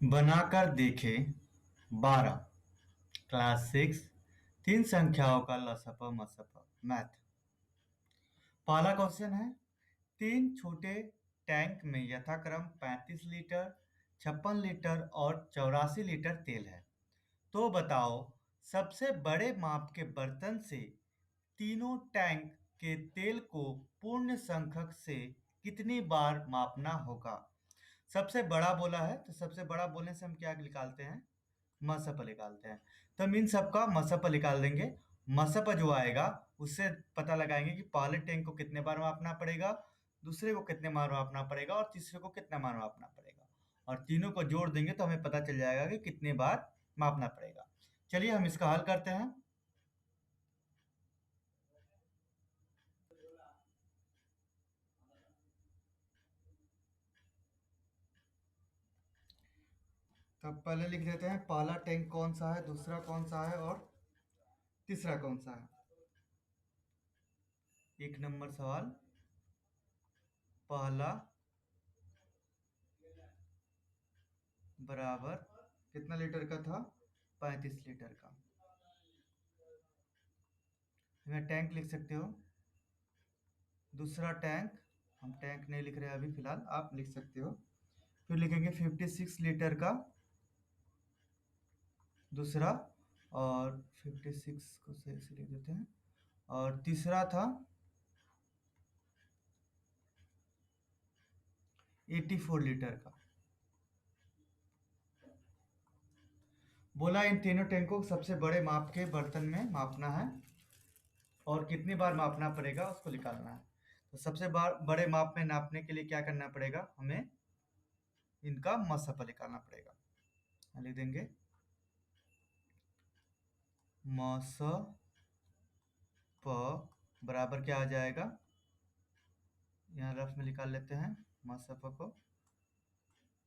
बनाकर देखे 12। क्लास 6। तीन संख्याओं का लसप मसप मैथ। पहला क्वेश्चन है, तीन छोटे टैंक में यथाक्रम 35 लीटर, 56 लीटर और 84 लीटर तेल है। तो बताओ सबसे बड़े माप के बर्तन से तीनों टैंक के तेल को पूर्ण संख्यक से कितनी बार मापना होगा। सबसे बड़ा बोला है तो सबसे बड़ा बोलने से हम क्या निकालते हैं, मसप निकालते हैं। तो हम इन सबका मसप निकाल देंगे। मसप जो आएगा उससे पता लगाएंगे कि पहले टैंक को कितने बार मापना पड़ेगा, दूसरे को कितने बार मापना पड़ेगा और तीसरे को कितना बार मापना पड़ेगा, और तीनों को जोड़ देंगे तो हमें पता चल जाएगा कि कितने बार मापना पड़ेगा। चलिए हम इसका हल करते हैं। तब पहले लिख देते हैं पहला टैंक कौन सा है, दूसरा कौन सा है और तीसरा कौन सा है। एक नंबर सवाल, पहला बराबर कितना लीटर का था, 35 लीटर का। मैं टैंक लिख सकते हो। दूसरा टैंक, हम टैंक नहीं लिख रहे अभी फिलहाल, आप लिख सकते हो। फिर लिखेंगे 56 लीटर का दूसरा, और 56 को सही से लिख देते हैं। और तीसरा था 84 लीटर का। बोला इन तीनों टैंकों को सबसे बड़े माप के बर्तन में मापना है और कितनी बार मापना पड़ेगा उसको निकालना है। तो सबसे बड़े माप में नापने के लिए क्या करना पड़ेगा, हमें इनका मसप निकालना पड़ेगा। लिख देंगे मसप बराबर क्या आ जाएगा, यहाँ रफ में निकाल लेते हैं। मसप को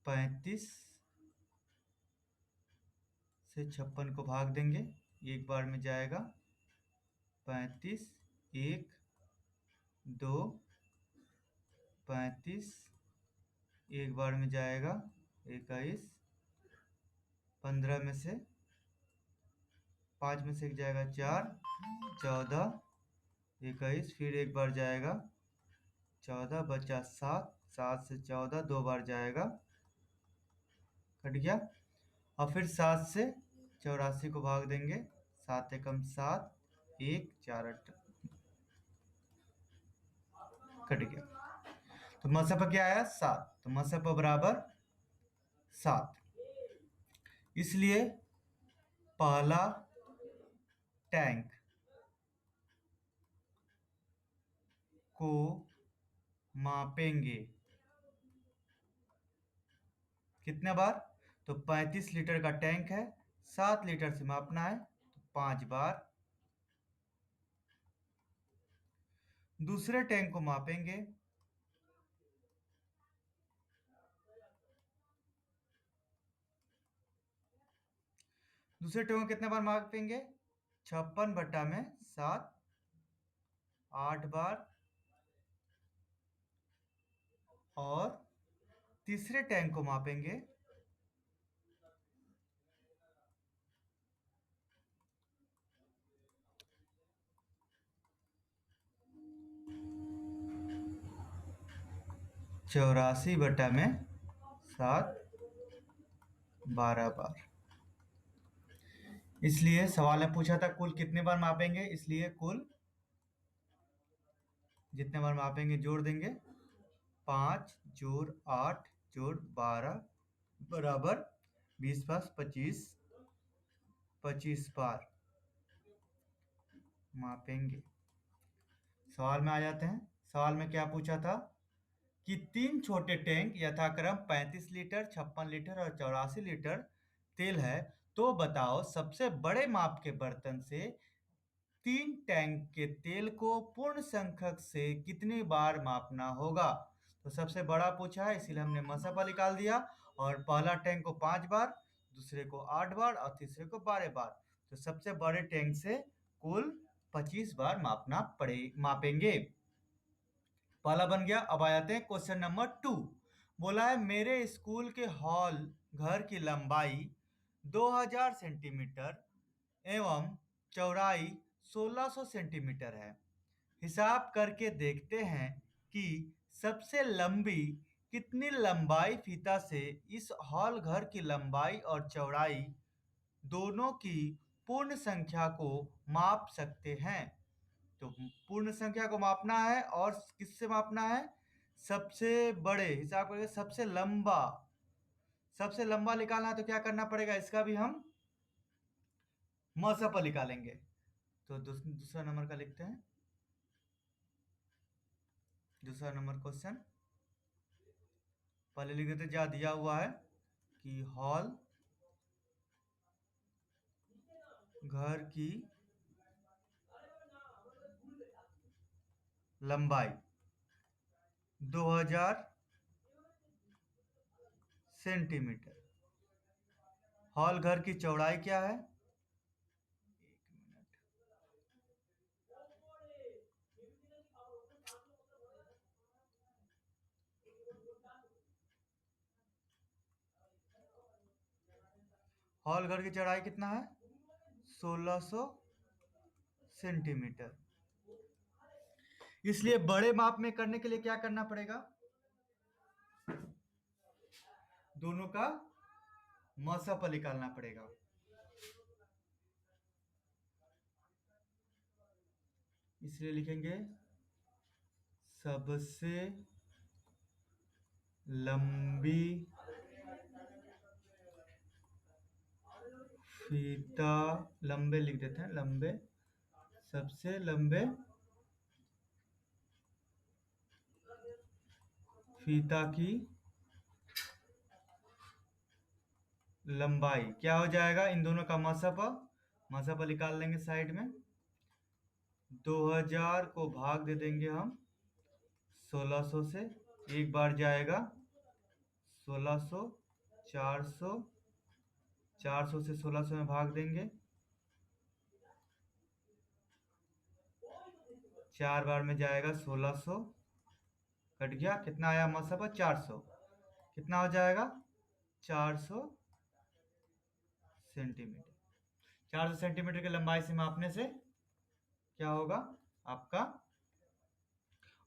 35 से 56 को भाग देंगे, एक बार में जाएगा 35, एक, दो, 35, एक बार में जाएगा 21, 15 में से 5 में से एक जाएगा 4, 14, 21, फिर एक बार जाएगा 14, बचा 7, 7 से 14 दो बार जाएगा, कट गया। और फिर 7 से 84 को भाग देंगे, 7 एकम 7, 1, 4 कट गया। तो मसप क्या आया 7, तो मसप बराबर 7। इसलिए पहला टैंक को मापेंगे कितने बार, तो 35 लीटर का टैंक है, 7 लीटर से मापना है तो 5 बार। दूसरे टैंक को मापेंगे दूसरे टैंक को कितने बार मापेंगे, 56/7, 8 बार। और तीसरे टैंक को मापेंगे 84/7, 12 बार। इसलिए सवाल में पूछा था कुल कितने बार मापेंगे, इसलिए कुल जितने बार मापेंगे जोड़ देंगे, 5 जोड़ 8 जोड़ 12 बराबर 20 + 25, 25 बार मापेंगे। सवाल में आ जाते हैं। सवाल में क्या पूछा था कि तीन छोटे टैंक यथाक्रम 35 लीटर, 56 लीटर और 84 लीटर तेल है। तो बताओ सबसे बड़े माप के बर्तन से तीन टैंक के तेल को पूर्ण संख्यक से कितनी बार मापना होगा। तो सबसे बड़ा पूछा है इसीलिए हमने मसफा निकाल दिया, और पहला टैंक को 5 बार, दूसरे को 8 बार और तीसरे को 12 बार। तो सबसे बड़े टैंक से कुल 25 बार मापेंगे। पहला बन गया। अब आ जाते हैं क्वेश्चन नंबर 2। बोला है मेरे स्कूल के हॉल घर की लंबाई 2000 सेंटीमीटर एवं चौड़ाई 1600 सेंटीमीटर है। हिसाब करके देखते हैं कि सबसे लंबी कितनी लंबाई फीता से इस हॉल घर की लंबाई और चौड़ाई दोनों की पूर्ण संख्या को माप सकते हैं। तो पूर्ण संख्या को मापना है और किससे मापना है? सबसे बड़े हिसाब करके सबसे लंबा निकालना है तो क्या करना पड़ेगा? इसका भी हम मसप निकालेंगे। तो दूसरा नंबर का लिखते हैं। दूसरा नंबर क्वेश्चन पहले लिख देते, जा दिया हुआ है कि हॉल घर की लंबाई 2000 सेंटीमीटर, हॉल घर की चौड़ाई क्या है? एक मिनट। हॉल घर की चौड़ाई कितना है? 1600 सेंटीमीटर। इसलिए बड़े माप में करने के लिए क्या करना पड़ेगा? दोनों का मसप निकालना पड़ेगा। इसलिए लिखेंगे सबसे लंबी फीता, लंबे लिख देते हैं, लंबे, सबसे लंबे फीता की लंबाई क्या हो जाएगा? इन दोनों का मसप निकाल लेंगे साइड में। 2000 को भाग दे देंगे हम 1600 से, एक बार जाएगा 1600, 400, 400 से 1600 में भाग देंगे, 4 बार में जाएगा 1600, कट गया, कितना आया मसब? 400। कितना हो जाएगा? 400 सेंटीमीटर। 400 सेंटीमीटर की लंबाई से मापने से क्या होगा? आपका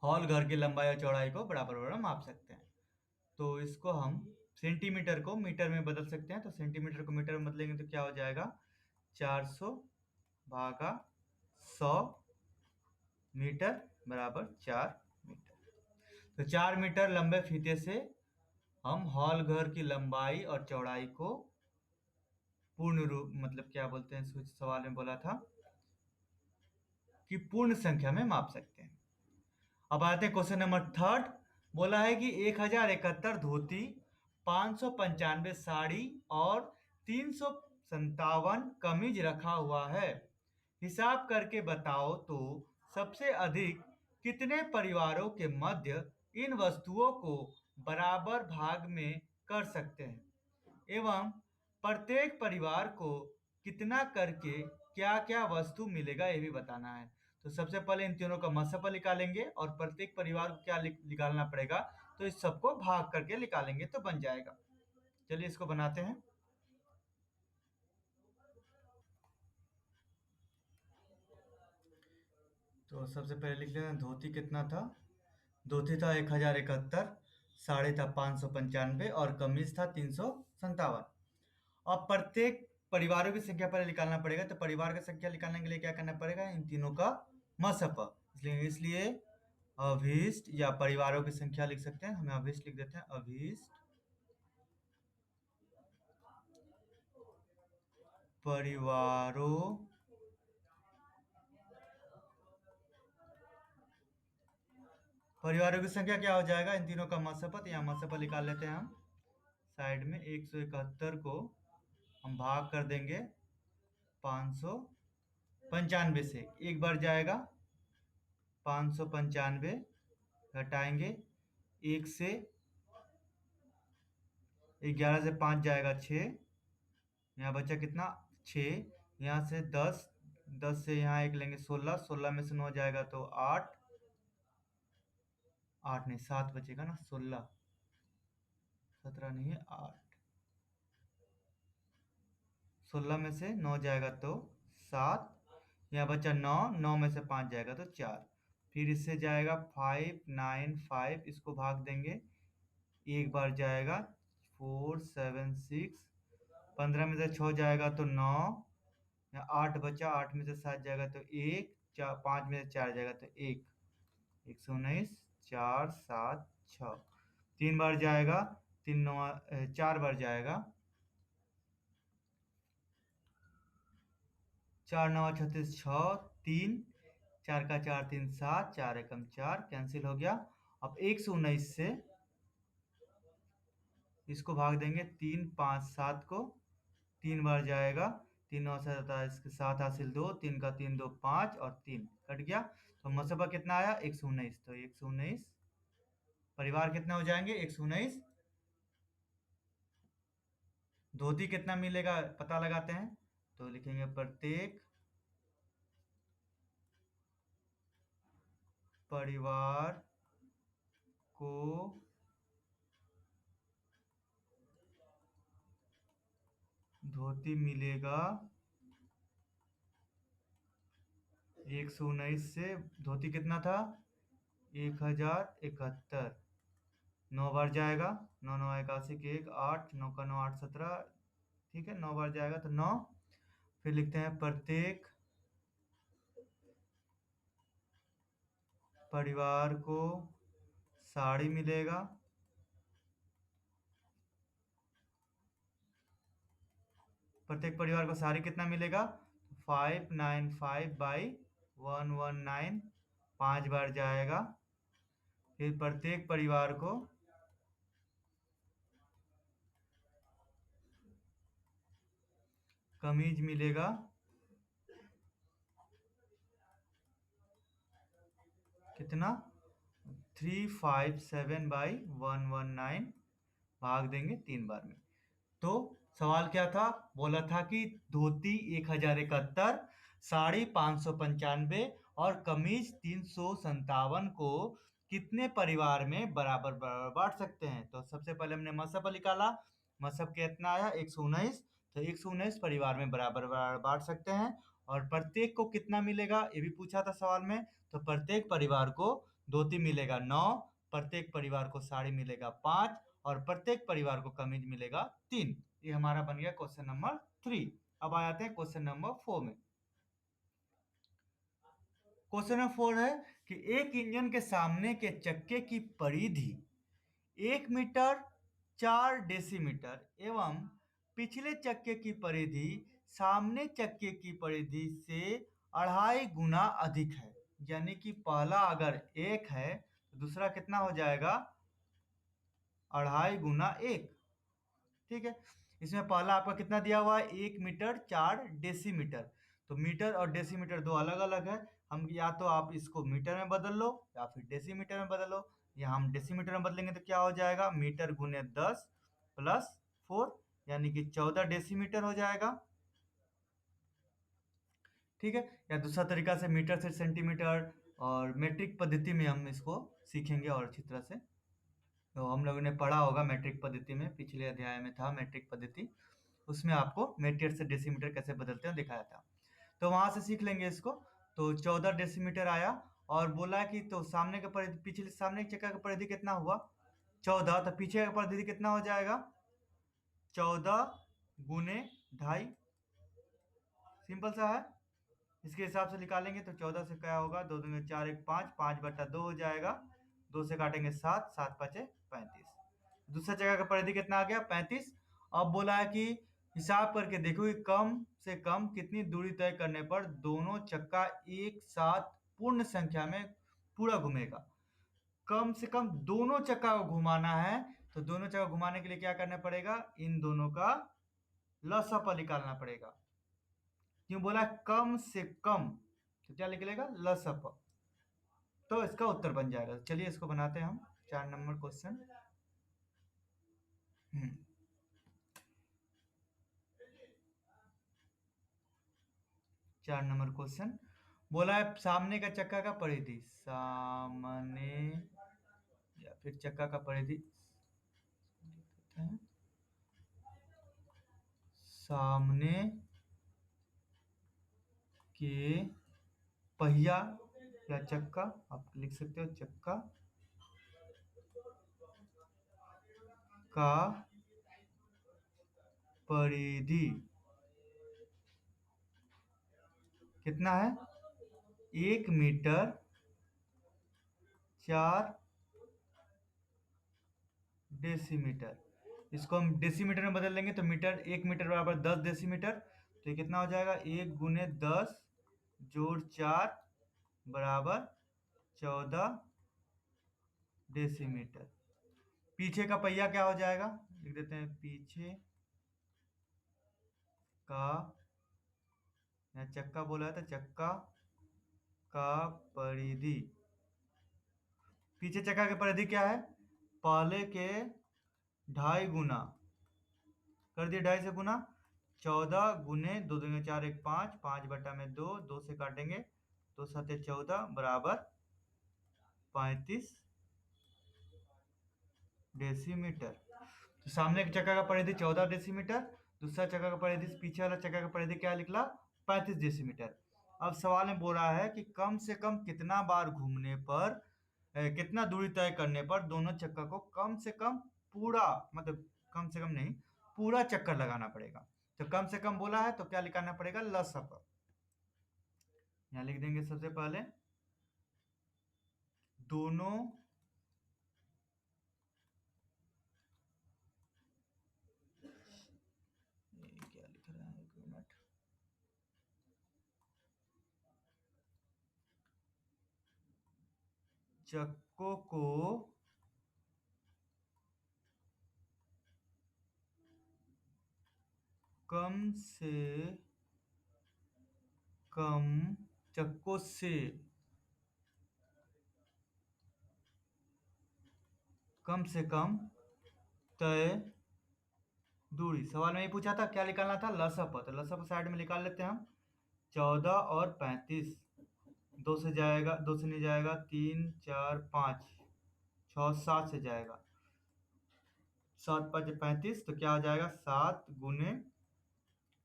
हॉल घर की लंबाई और चौड़ाई को बराबर बराबर माप सकते हैं। तो इसको हम सेंटीमीटर को मीटर में बदल सकते हैं। तो सेंटीमीटर को मीटर में बदलेंगे तो क्या हो जाएगा? 400 भागा 100 मीटर बराबर 4 मीटर। तो 4 मीटर लंबे फीते से हम हॉल घर की लंबाई और चौड़ाई को पूर्ण रूप, मतलब क्या बोलते हैं, कुछ सवाल में बोला था कि पूर्ण संख्या में माप सकते हैं। अब आते हैं क्वेश्चन नंबर थर्ड। बोला है कि 1071 धोती, 595 साड़ी और 357 कमीज रखा हुआ है। हिसाब करके बताओ तो सबसे अधिक कितने परिवारों के मध्य इन वस्तुओं को बराबर भाग में कर सकते हैं एवं प्रत्येक परिवार को कितना करके क्या क्या वस्तु मिलेगा ये भी बताना है। तो सबसे पहले इन तीनों का मसफल निकालेंगे और प्रत्येक परिवार को क्या निकालना पड़ेगा, तो इस सबको भाग करके निकालेंगे तो बन जाएगा। चलिए इसको बनाते हैं। तो सबसे पहले लिख लेते हैं धोती कितना था। धोती था 1071, साड़ी था 595 और कमीज था 357। अब प्रत्येक परिवारों की संख्या पहले निकालना पड़ेगा। तो परिवार की संख्या निकालने के लिए क्या करना पड़ेगा? इन तीनों का मसप। इसलिए अभीष्ट या परिवारों की संख्या लिख सकते हैं, हमें अभीष्ट लिख देते हैं। अभीष्ट परिवारों परिवारों की संख्या क्या हो जाएगा? इन तीनों का मसपत या मसपत निकाल लेते हैं हम साइड में। 171 को हम भाग कर देंगे 595 से, एक बार जाएगा 595, घटाएंगे एक से, 11 से 5 जाएगा 6, यहाँ बचा कितना? 6, यहाँ से 10, 10 से यहाँ एक लेंगे 16, 16 में से 9 जाएगा तो 8, 8 नहीं 7 बचेगा ना, 16, 17 नहीं है, 8। 16 में से 9 जाएगा तो 7। यहाँ बचा 9, 9 में से 5 जाएगा तो 4। फिर इससे जाएगा 5 9 5, इसको भाग देंगे, एक बार जाएगा 4 7 6। 15 में से 6 जाएगा तो 9। यहाँ 8 बचा, 8 में से 7 जाएगा तो 1, 4 5 में से 4 जाएगा तो 1। 119, 4 7 6। 3 बार जाएगा, 4 बार जाएगा, 4 9 36, 6 3, 4 का 4 3 7, 4 एकम 4, कैंसिल हो गया। अब 119 से इसको भाग देंगे 3 5 7 को, 3 बार जाएगा, 3 9 27 के 7 हासिल 2, 3 का 3 2 5 और 3 कट गया। तो मसबा कितना आया? 119। तो 119 परिवार कितने हो जाएंगे? 119। धोती कितना मिलेगा पता लगाते हैं, तो लिखेंगे प्रत्येक परिवार को धोती मिलेगा। 119 से धोती कितना था? 1071। 9 बार जाएगा, 9 9 81 के 1 8, 9 का 9 8 17। ठीक है, 9 बार जाएगा तो 9। फिर लिखते हैं प्रत्येक परिवार को साड़ी मिलेगा। प्रत्येक परिवार को साड़ी कितना मिलेगा? 595/119, 5 बार जाएगा। फिर प्रत्येक परिवार को कमीज मिलेगा। कितना? 357/119, भाग देंगे 3 बार में। तो सवाल क्या था? बोला था कि धोती 1071, साड़ी 595 और कमीज 357 को कितने परिवार में बराबर बराबर बांट सकते हैं। तो सबसे पहले हमने मसब निकाला। मसब कितना आया? 119। तो 119 परिवार में बराबर बराबर बांट सकते हैं। और प्रत्येक को कितना मिलेगा ये भी पूछा था सवाल में। तो प्रत्येक परिवार को धोती मिलेगा 9, प्रत्येक परिवार को साड़ी मिलेगा 5 और प्रत्येक परिवार को कमीज मिलेगा 3। ये हमारा बन गया क्वेश्चन नंबर 3। अब आ जाते हैं क्वेश्चन नंबर 4 में। क्वेश्चन नंबर 4 है कि एक इंजन के सामने के चक्के की परिधि 1 मीटर 4 डेसीमीटर एवं पिछले चक्के की परिधि सामने चक्के की परिधि से 2.5 गुना अधिक है। यानी कि पहला अगर 1 है तो दूसरा कितना हो जाएगा? 2.5 गुना 1। ठीक है, इसमें पहला आपका कितना दिया हुआ है? 1 मीटर 4 डेसीमीटर। तो मीटर और डेसीमीटर दो अलग अलग है। हम या तो आप इसको मीटर में बदल लो या फिर डेसीमीटर में बदल लो। या हम डेसीमीटर में बदलेंगे तो क्या हो जाएगा? मीटर गुने 10 प्लस 4, यानी कि 14 डेसीमीटर हो जाएगा। ठीक है, या दूसरा तरीका से मीटर से सेंटीमीटर और मेट्रिक पद्धति में हम इसको सीखेंगे और अच्छी तरह से। तो हम लोगों ने पढ़ा होगा मैट्रिक पद्धति में, पिछले अध्याय में था मैट्रिक पद्धति, उसमें आपको मीटर से डेसीमीटर कैसे बदलते हैं दिखाया था। तो वहां से सीख लेंगे इसको। तो 14 डेसीमीटर आया और बोला कि तो सामने का परिधि, पिछले सामने के चक्का का परिधि कितना हुआ? 14। तो पीछे का परिधि कितना हो जाएगा? 14 गुने 2.5। सिंपल सा है, इसके हिसाब से निकालेंगे तो 14 से क्या होगा? 2 दूनी 4 1 5, 5/2 हो जाएगा। 2 से काटेंगे 7, 7 5 35। दूसरा जगह का परिधि कितना आ गया? 35। अब बोला है कि हिसाब करके देखो कि कम से कम कितनी दूरी तय करने पर दोनों चक्का एक साथ पूर्ण संख्या में पूरा घूमेगा। कम से कम दोनों चक्का को घुमाना है, तो दोनों चक्का घुमाने के लिए क्या करना पड़ेगा? इन दोनों का लसापा निकालना पड़ेगा। क्यों बोला कम से कम? तो क्या निकलेगा? लसअप। तो इसका उत्तर बन जाएगा। चलिए इसको बनाते हैं हम। 4 नंबर क्वेश्चन। 4 नंबर क्वेश्चन बोला है सामने का चक्का का परिधि, सामने या फिर चक्का का परिधि लिखते हैं सामने के पहिया या चक्का, आप लिख सकते हो चक्का का परिधि कितना है? 1 मीटर 4 डेसीमीटर। इसको हम डेसीमीटर में बदल लेंगे तो मीटर, 1 मीटर बराबर 10 डेसीमीटर। तो ये कितना हो जाएगा? 1 × 10 + 4 बराबर 14 डेसीमीटर। पीछे का पहिया क्या हो जाएगा? लिख देते हैं पीछे का, या चक्का बोला है तो चक्का का परिधि। पीछे चक्का की परिधि क्या है? पहले के 2.5 गुना कर दिए, 2.5 से गुना 14 गुने 2 दूनी 4 1 5, 5/2, 2 से काटेंगे 2 7 14 बराबर 35 डेसीमीटर। तो सामने के चक्का का परिधि 14 डेसीमीटर, दूसरा चक्का का परिधि, पीछे वाला चक्का का परिधि क्या निकला? 35 डेसीमीटर। अब सवाल में बोल रहा है कि कम से कम कितना बार घूमने पर, कितना दूरी तय करने पर दोनों चक्का को कम से कम पूरा, मतलब कम से कम नहीं, पूरा चक्कर लगाना पड़ेगा। तो कम से कम बोला है तो क्या लिखाना पड़ेगा? लसअप। यहाँ लिख देंगे सबसे पहले दोनों क्या लिख रहा है, 1 मिनट, चक्कों को कम से कम, चक्कों से कम से कम तय दूरी। सवाल में ये पूछा था क्या निकालना था? लसअप। तो लसअप साइड में निकाल लेते हैं हम। 14 और 35, 2 से जाएगा, 2 से नहीं जाएगा, 3 4 5 6 7 से जाएगा, 7 5 35, तो क्या हो जाएगा? 7 गुने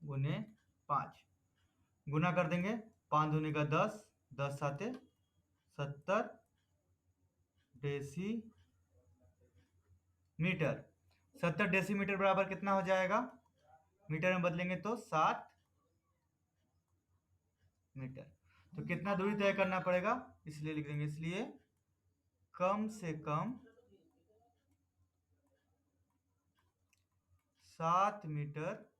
गुने 5, गुना कर देंगे, 5 दूनी का 10, 10 7 70 डेसीमीटर। 70 डेसीमीटर बराबर कितना हो जाएगा? मीटर में बदलेंगे तो 7 मीटर। तो कितना दूरी तय करना पड़ेगा, इसलिए लिख देंगे, इसलिए कम से कम 7 मीटर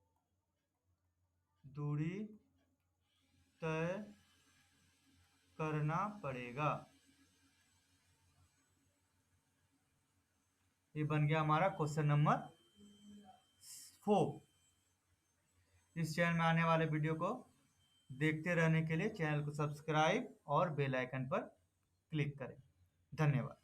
दूरी तय करना पड़ेगा। ये बन गया हमारा क्वेश्चन नंबर 4। इस चैनल में आने वाले वीडियो को देखते रहने के लिए चैनल को सब्सक्राइब और बेल आइकन पर क्लिक करें। धन्यवाद।